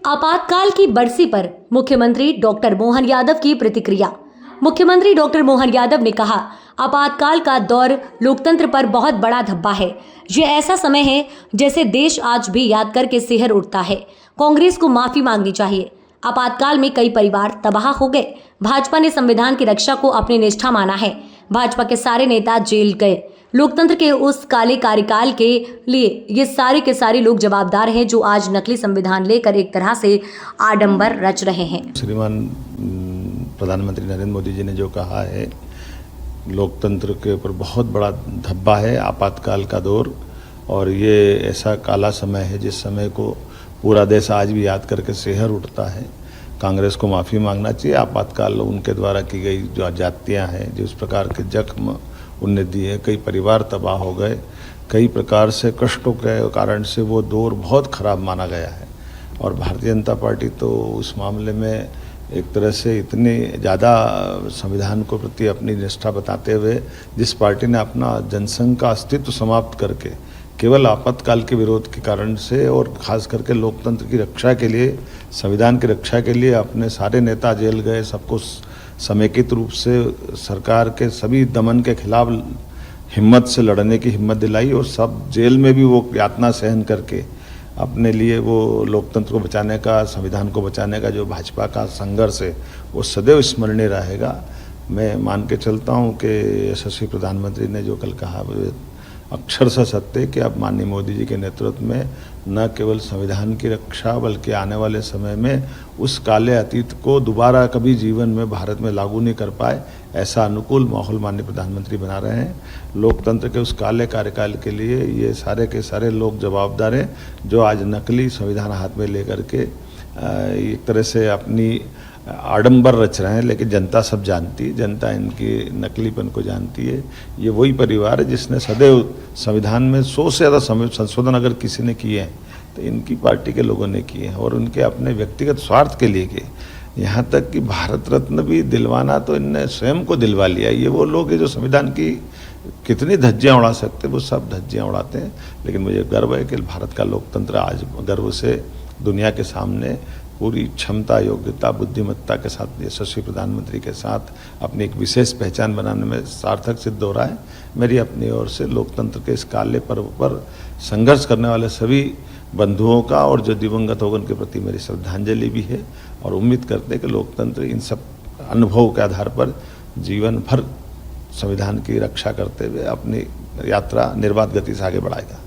आपातकाल की बरसी पर मुख्यमंत्री डॉक्टर मोहन यादव की प्रतिक्रिया। मुख्यमंत्री डॉक्टर मोहन यादव ने कहा, आपातकाल का दौर लोकतंत्र पर बहुत बड़ा धब्बा है। ये ऐसा समय है जैसे देश आज भी याद करके सिहर उठता है। कांग्रेस को माफी मांगनी चाहिए। आपातकाल में कई परिवार तबाह हो गए। भाजपा ने संविधान की रक्षा को अपनी निष्ठा माना है। भाजपा के सारे नेता जेल गए। लोकतंत्र के उस काले कार्यकाल के लिए ये सारे के सारे लोग जवाबदार हैं जो आज नकली संविधान लेकर एक तरह से आडंबर रच रहे हैं। श्रीमान प्रधानमंत्री नरेंद्र मोदी जी ने जो कहा है, लोकतंत्र के ऊपर बहुत बड़ा धब्बा है आपातकाल का दौर, और ये ऐसा काला समय है जिस समय को पूरा देश आज भी याद करके सिहर उठता है। कांग्रेस को माफ़ी मांगना चाहिए। आपातकाल उनके द्वारा की गई जो जातियाँ हैं, जिस प्रकार के जख्म उनने दिए, कई परिवार तबाह हो गए, कई प्रकार से कष्टों के कारण से वो दौर बहुत ख़राब माना गया है। और भारतीय जनता पार्टी तो उस मामले में एक तरह से इतनी ज़्यादा संविधान को प्रति अपनी निष्ठा बताते हुए, जिस पार्टी ने अपना जनसंघ का अस्तित्व समाप्त करके केवल आपातकाल के विरोध के कारण से और ख़ास करके लोकतंत्र की रक्षा के लिए, संविधान की रक्षा के लिए अपने सारे नेता जेल गए, सबको समेकित रूप से सरकार के सभी दमन के खिलाफ हिम्मत से लड़ने की हिम्मत दिलाई, और सब जेल में भी वो यातना सहन करके अपने लिए वो लोकतंत्र को बचाने का, संविधान को बचाने का जो भाजपा का संघर्ष है वो सदैव स्मरणीय रहेगा। मैं मान के चलता हूँ कि यशस्वी प्रधानमंत्री ने जो कल कहा अक्षरशः सत्य कि अब माननीय मोदी जी के नेतृत्व में न केवल संविधान की रक्षा बल्कि आने वाले समय में उस काले अतीत को दोबारा कभी जीवन में भारत में लागू नहीं कर पाए, ऐसा अनुकूल माहौल माननीय प्रधानमंत्री बना रहे हैं। लोकतंत्र के उस काले कार्यकाल के लिए ये सारे के सारे लोग जवाबदार हैं जो आज नकली संविधान हाथ में लेकर के एक तरह से अपनी आडंबर रच रहे हैं। लेकिन जनता सब जानती है, जनता इनकी नकलीपन को जानती है। ये वही परिवार है जिसने सदैव संविधान में 100 से ज़्यादा संशोधन अगर किसी ने किए हैं तो इनकी पार्टी के लोगों ने किए हैं, और उनके अपने व्यक्तिगत स्वार्थ के लिए किए। यहाँ तक कि भारत रत्न भी दिलवाना तो इनने स्वयं को दिलवा लिया। ये वो लोग हैं जो संविधान की कितनी धज्जियाँ उड़ा सकते, वो सब धज्जियाँ उड़ाते हैं। लेकिन मुझे गर्व है कि भारत का लोकतंत्र आज गर्व से दुनिया के सामने पूरी क्षमता, योग्यता, बुद्धिमत्ता के साथ यशस्वी प्रधानमंत्री के साथ अपनी एक विशेष पहचान बनाने में सार्थक सिद्ध हो रहा है। मेरी अपनी ओर से लोकतंत्र के इस काले पर्व पर संघर्ष करने वाले सभी बंधुओं का और जो दिवंगत हो गए उनके प्रति मेरी श्रद्धांजलि भी है, और उम्मीद करते हैं कि लोकतंत्र इन सब अनुभवों के आधार पर जीवन भर संविधान की रक्षा करते हुए अपनी यात्रा निर्बाध गति से आगे बढ़ाएगा।